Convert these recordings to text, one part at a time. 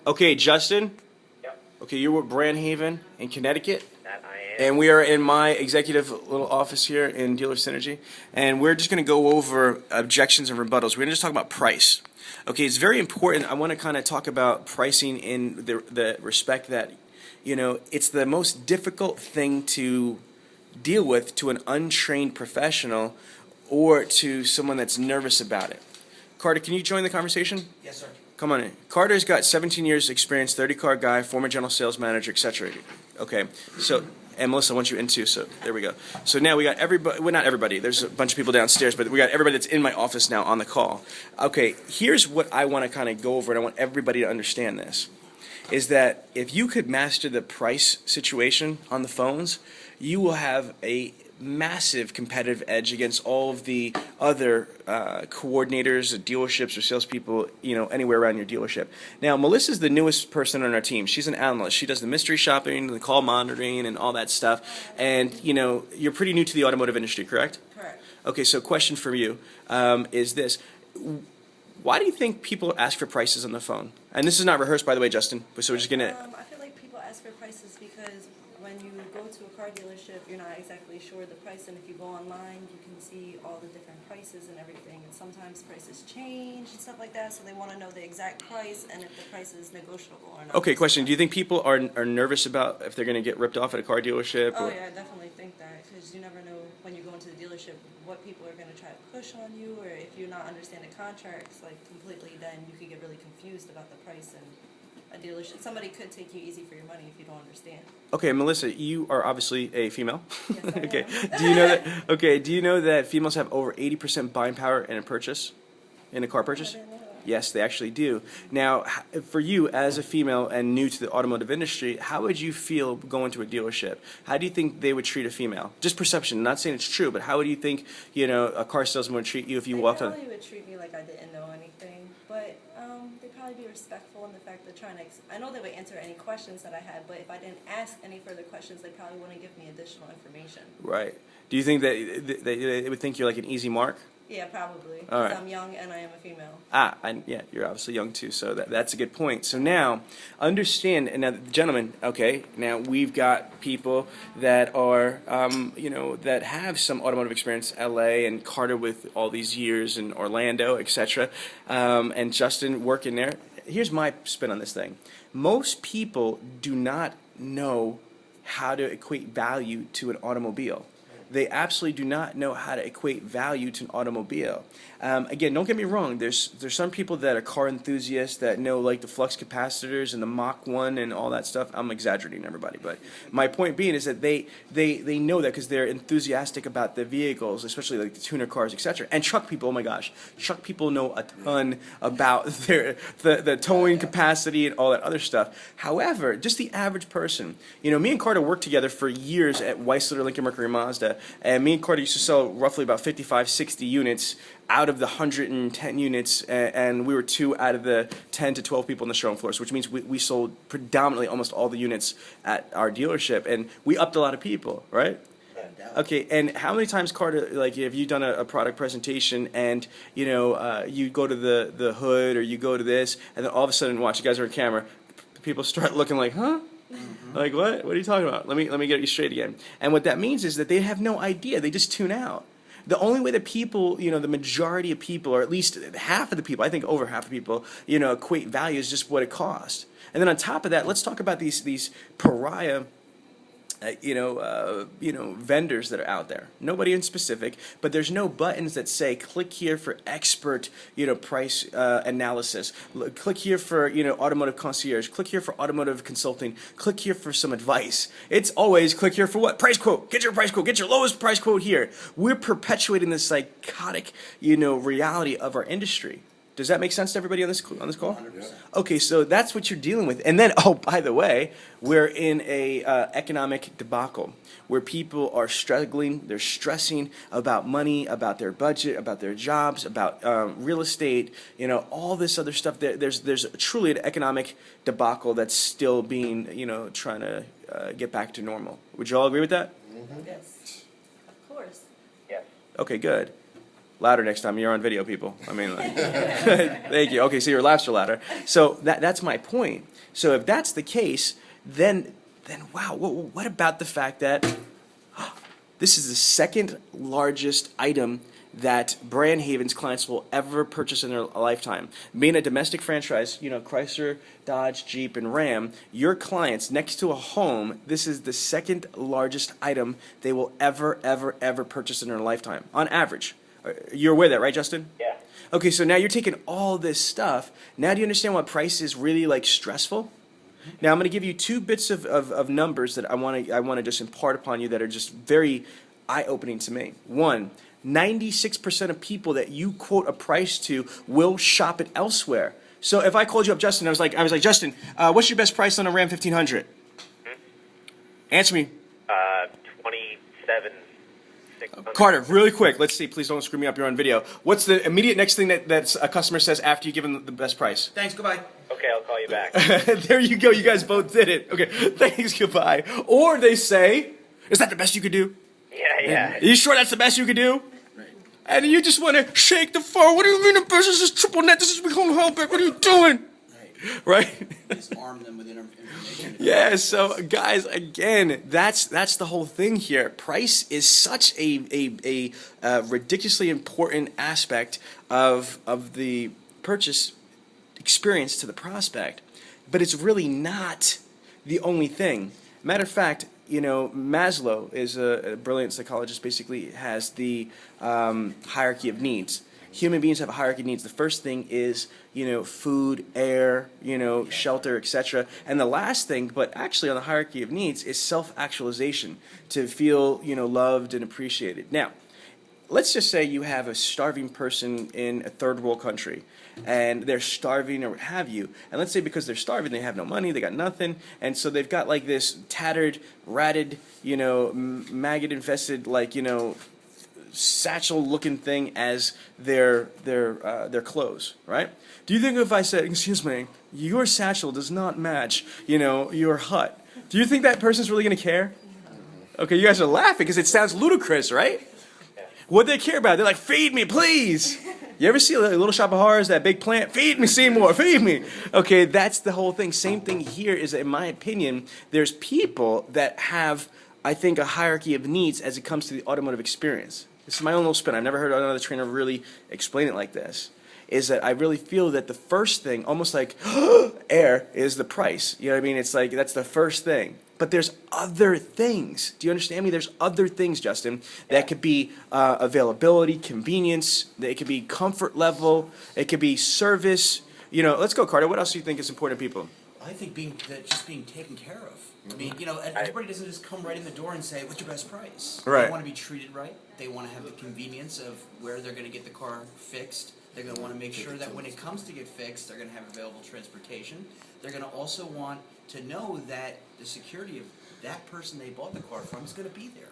Okay, Justin. Yep, Okay, you're with Brandhaven in Connecticut, that I am. and we are in my executive little office here in Dealer Synergy, and we're just going to go over objections and rebuttals. We're going to just talk about price. Okay, it's very important. I want to kind of talk about pricing in the respect that, it's the most difficult thing to deal with to an untrained professional or to someone that's nervous about it. Carter, can you join the conversation? Yes, sir. Come on in. Carter's got 17 years experience, 30-car guy, former general sales manager, etc. Okay, so, and Melissa wants you in too, so there we go. So now we got everybody, well, not everybody, there's a bunch of people downstairs, but we got everybody that's in my office now on the call. Okay, here's what I want to kind of go over, and I want everybody to understand this, is that if you could master the price situation on the phones, you will have a massive competitive edge against all of the other coordinators, dealerships, or salespeople, anywhere around your dealership. Now, Melissa's the newest person on our team. She's an analyst. She does the mystery shopping, the call monitoring, and all that stuff. And, you're pretty new to the automotive industry, correct? Correct. Okay, so question for you is this. Why do you think people ask for prices on the phone? And this is not rehearsed, by the way, Justin, so we're just going to... I feel like people ask for prices because when you go to a car dealership, you're not exactly sure the price, and if you go online, you can see all the different prices and everything, and sometimes prices change and stuff like that, so they want to know the exact price and if the price is negotiable or not. Okay, question. Do you think people are nervous about if they're going to get ripped off at a car dealership? Oh, or? yeah, I definitely think that, because you never know when you go into the dealership what people are going to try to push on you, or if you're not understanding contracts completely, then you could get really confused about the price, and a dealership, somebody could take you easy for your money if you don't understand. Okay, Melissa, you are obviously a female. Yes, I Okay. am. Do you know that? Okay. Do you know that females have over 80% buying power in a purchase, in a car purchase? I didn't know that. Yes, they actually do. Now, for you as a female and new to the automotive industry, how would you feel going to a dealership? How do you think they would treat a female? Just perception. Not saying it's true, but how would you think a car salesman would treat you if you walked They on? probably would treat me like I didn't know anything, but they'd probably be respectful in the fact that I know they would answer any questions that I had, but if I didn't ask any further questions, they probably wouldn't give me additional information. Right. Do you think that they would think you're like an easy mark? Yeah, probably. All Because right. I'm young and I am a female. Yeah, you're obviously young too, so that's a good point. So now, understand, and now, gentlemen, okay, now we've got people that are, that have some automotive experience, LA and Carter with all these years in Orlando, etc., and Justin working there. Here's my spin on this thing. Most people do not know how to equate value to an automobile. They absolutely do not know how to equate value to an automobile. Again, don't get me wrong. There's some people that are car enthusiasts that know like the flux capacitors and the Mach 1 and all that stuff. I'm exaggerating, everybody, but my point being is that they know that because they're enthusiastic about the vehicles, especially like the tuner cars, etc. And truck people, oh my gosh, truck people know a ton about the towing capacity and all that other stuff. However, just the average person, me and Carter worked together for years at Weissler, Lincoln, Mercury, Mazda, and me and Carter used to sell roughly about 55, 60 units out of the 110 units, and we were 2 out of the 10 to 12 people on the showroom floors, which means we sold predominantly almost all the units at our dealership, and we upped a lot of people, right? Okay, and how many times, Carter, like, have you done a product presentation and, you go to the hood or you go to this, and then all of a sudden, watch, you guys are on camera, people start looking like, huh? Like, what? What are you talking about? Let me get you straight again. And what that means is that they have no idea. They just tune out. The only way that people, the majority of people, or at least half of the people, I think over half of people, equate value is just what it costs. And then on top of that, let's talk about these pariah vendors that are out there. Nobody in specific, but there's no buttons that say click here for expert, price analysis. Click here for, automotive concierge. Click here for automotive consulting. Click here for some advice. It's always click here for what? Price quote. Get your price quote. Get your lowest price quote here. We're perpetuating this psychotic, reality of our industry. Does that make sense to everybody on this call? 100%. Okay, so that's what you're dealing with. And then, oh, by the way, we're in a economic debacle where people are struggling. They're stressing about money, about their budget, about their jobs, about real estate, all this other stuff. There's truly an economic debacle that's still being, trying to get back to normal. Would you all agree with that? Yes. Of course. Yes. Okay, good. Louder next time you're on video, people. I mean, like, thank you. Okay, so your laughs are louder. So that's my point. So if that's the case, then wow, what about the fact that this is the second largest item that Brand Haven's clients will ever purchase in their lifetime? Being a domestic franchise, Chrysler, Dodge, Jeep, and Ram, your clients next to a home, this is the second largest item they will ever purchase in their lifetime, on average. You're aware of that, right, Justin? Yeah. Okay, so now you're taking all this stuff. Now do you understand why price is really like stressful? Now I'm going to give you two bits of numbers that I want to just impart upon you that are just very eye-opening to me. One, 96% of people that you quote a price to will shop it elsewhere. So if I called you up, Justin, I was like, Justin, what's your best price on a Ram 1500? Answer me. 27. 600. Carter, really quick. Let's see. Please don't screw me up. You're on video. What's the immediate next thing that a customer says after you give them the best price? Thanks. Goodbye. Okay, I'll call you back. There you go. You guys both did it. Okay. Thanks. Goodbye. Or they say, "Is that the best you could do?" Yeah. Are you sure that's the best you could do? Right. And you just want to shake the phone. What do you mean the best is triple net? This is we home back. What are you doing? Right? Just arm them with information. Yeah, so guys, again, that's the whole thing here. Price is such a ridiculously important aspect of the purchase experience to the prospect, but it's really not the only thing. Matter of fact, Maslow is a brilliant psychologist, basically has the hierarchy of needs. Human beings have a hierarchy of needs. The first thing is, food, air, shelter, etc. And the last thing, but actually on the hierarchy of needs, is self-actualization, to feel, loved and appreciated. Now, let's just say you have a starving person in a third world country, and they're starving or what have you. And let's say because they're starving, they have no money, they got nothing, and so they've got like this tattered, ratted, maggot-infested, satchel-looking thing as their clothes, right? Do you think if I said, "Excuse me, your satchel does not match, your hut," do you think that person's really going to care? Okay, you guys are laughing because it sounds ludicrous, right? What do they care about? They're like, "Feed me, please." You ever see Little Shop of Horrors, that big plant? "Feed me, Seymour, feed me." Okay, that's the whole thing. Same thing here is, in my opinion, there's people that have, I think, a hierarchy of needs as it comes to the automotive experience. This is my own little spin. I've never heard another trainer really explain it like this. Is that I really feel that the first thing, almost like air, is the price. You know what I mean? It's like that's the first thing. But there's other things. Do you understand me? There's other things, Justin, that could be availability, convenience. It could be comfort level. It could be service. Let's go, Carter. What else do you think is important to people? I think just being taken care of. I mean, everybody doesn't just come right in the door and say, "What's your best price?" Right. They want to be treated right. They want to have the convenience of where they're going to get the car fixed. They're going to want to make sure that when it comes to get fixed, they're going to have available transportation. They're going to also want to know that the security of that person they bought the car from is going to be there.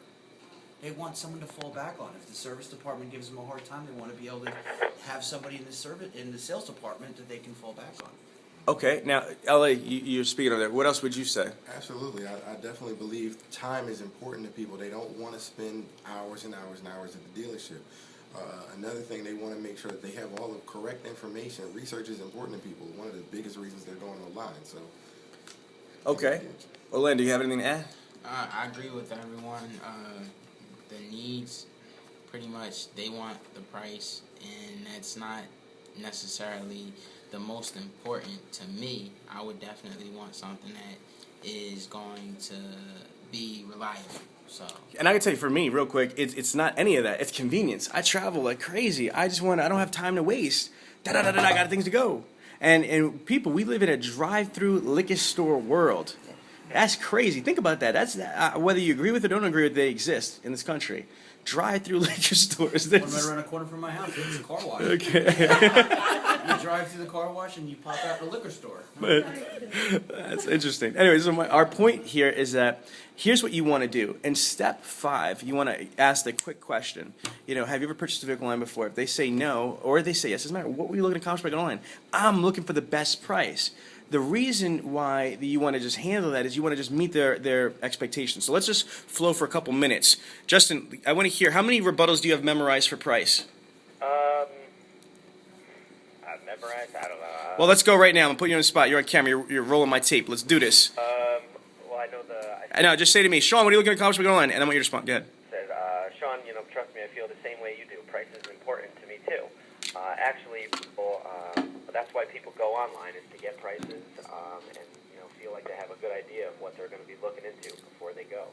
They want someone to fall back on. If the service department gives them a hard time, they want to be able to have somebody in the sales department that they can fall back on. Okay, now, LA, you're speaking of that. What else would you say? Absolutely. I definitely believe time is important to people. They don't want to spend hours and hours and hours at the dealership. Another thing, they want to make sure that they have all the correct information. Research is important to people. One of the biggest reasons they're going online. So. Okay. Orlando, do you have anything to add? I agree with everyone. The needs, pretty much, they want the price, and that's not necessarily the most important to me. I would definitely want something that is going to be reliable. So. And I can tell you, for me, real quick, it's not any of that. It's convenience. I travel like crazy. I don't have time to waste. I got things to go. And people, we live in a drive-through liquor store world. That's crazy. Think about that. That's whether you agree with it or don't agree with it, they exist in this country. Drive-through liquor stores. One right around the corner from my house. It's a car wash. Okay. You drive through the car wash and you pop out the liquor store. But that's interesting. Anyway, so our point here is that here's what you want to do. In step 5, you want to ask the quick question. Have you ever purchased a vehicle online before? If they say no, or they say yes, it doesn't matter. What were you looking to accomplish by going online? I'm looking for the best price. The reason why you want to just handle that is you want to just meet their expectations. So let's just flow for a couple minutes. Justin, I want to hear, how many rebuttals do you have memorized for price? I've memorized. I don't know. Well, let's go right now. I'm putting you on the spot. You're on camera. You're rolling my tape. Let's do this. Well, I know I know. Just say to me, Sean, what are you looking at accomplish by going online? And I want you to respond. Go ahead. said, Sean, trust me, I feel the same way you do. Price is important to me too. Actually, people, that's why people go online, is to get prices and feel like they have a good idea of what they're going to be looking into before they go.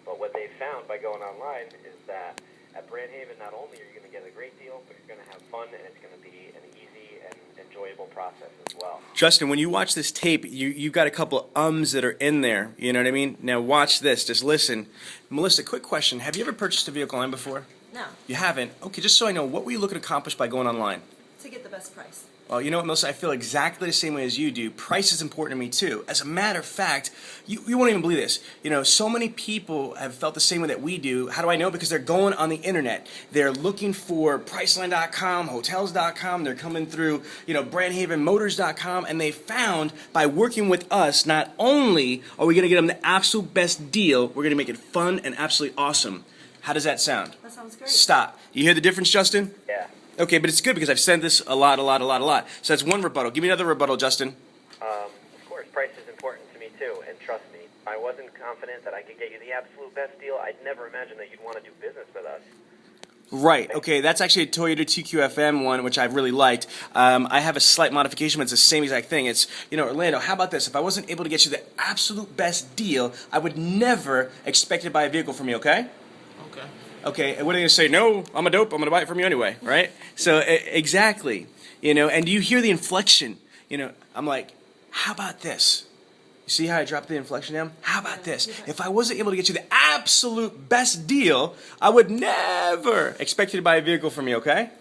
But what they've found by going online is that at Brandhaven, not only are you going to get a great deal, but you're going to have fun, and it's going to be an easy and enjoyable process as well. Justin, when you watch this tape, you got a couple of ums that are in there. You know what I mean? Now watch this. Just listen. Melissa, quick question. Have you ever purchased a vehicle online before? No, You haven't? Okay, just so I know, what were you looking to accomplish by going online? to get the best price. Well, you know what, Melissa? I feel exactly the same way as you do. Price is important to me, too. As a matter of fact, you won't even believe this. So many people have felt the same way that we do. How do I know? Because they're going on the internet. They're looking for Priceline.com, Hotels.com. They're coming through, BrandhavenMotors.com. And they found, by working with us, not only are we going to get them the absolute best deal, we're going to make it fun and absolutely awesome. How does that sound? That sounds great. Stop. You hear the difference, Justin? Yeah. Okay, but it's good because I've said this a lot. So that's one rebuttal. Give me another rebuttal, Justin. Of course, price is important to me too, and trust me, if I wasn't confident that I could get you the absolute best deal, I'd never imagine that you'd want to do business with us. Right. Okay, that's actually a Toyota TQFM one, which I really liked. I have a slight modification, but it's the same exact thing. It's, Orlando, how about this? If I wasn't able to get you the absolute best deal, I would never expect to buy a vehicle from you, okay? Okay. Okay, and what are they going to say? No, I'm a dope. I'm going to buy it from you anyway, right? So, exactly. And do you hear the inflection? I'm like, how about this? You see how I dropped the inflection down? How about this? If I wasn't able to get you the absolute best deal, I would never expect you to buy a vehicle from me, okay?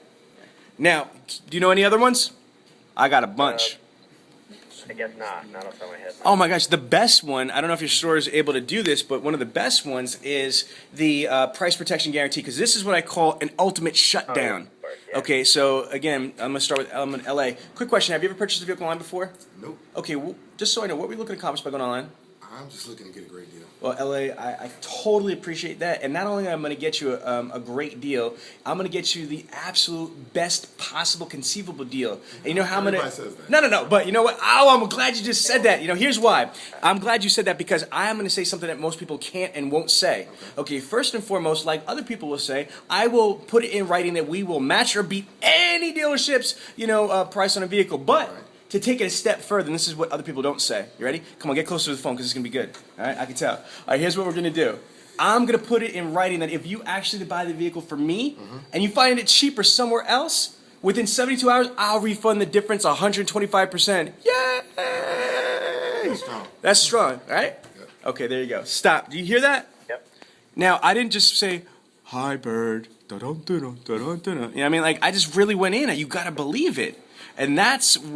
Now, do you know any other ones? I got a bunch. I guess not off the top of my head. Oh my gosh, the best one, I don't know if your store is able to do this, but one of the best ones is the price protection guarantee, because this is what I call an ultimate shutdown. Of course, yeah. Okay, so again, I'm going to start with LA. Quick question, have you ever purchased a vehicle online before? Nope. Okay, well, just so I know, what were you looking to accomplish by going online? I'm just looking to get a great deal. Well, LA, I totally appreciate that. And not only am I going to get you a great deal, I'm going to get you the absolute best possible conceivable deal. And you know how I'm going to... Everybody says that. No. But you know what? Oh, I'm glad you just said that. Here's why. I'm glad you said that because I am going to say something that most people can't and won't say. Okay, first and foremost, like other people will say, I will put it in writing that we will match or beat any dealership's, price on a vehicle. But... to take it a step further, and this is what other people don't say. You ready? Come on, get closer to the phone because it's going to be good. All right, I can tell. All right, here's what we're going to do. I'm going to put it in writing that if you actually buy the vehicle from me and you find it cheaper somewhere else, within 72 hours, I'll refund the difference 125%. Yay! That's strong. That's strong, right? Yep. Okay, there you go. Stop. Do you hear that? Yep. Now, I didn't just say, hi, bird. Da-dum, da-dum, da-dum, da-dum. I mean? I just really went in. You got to believe it. And that's what...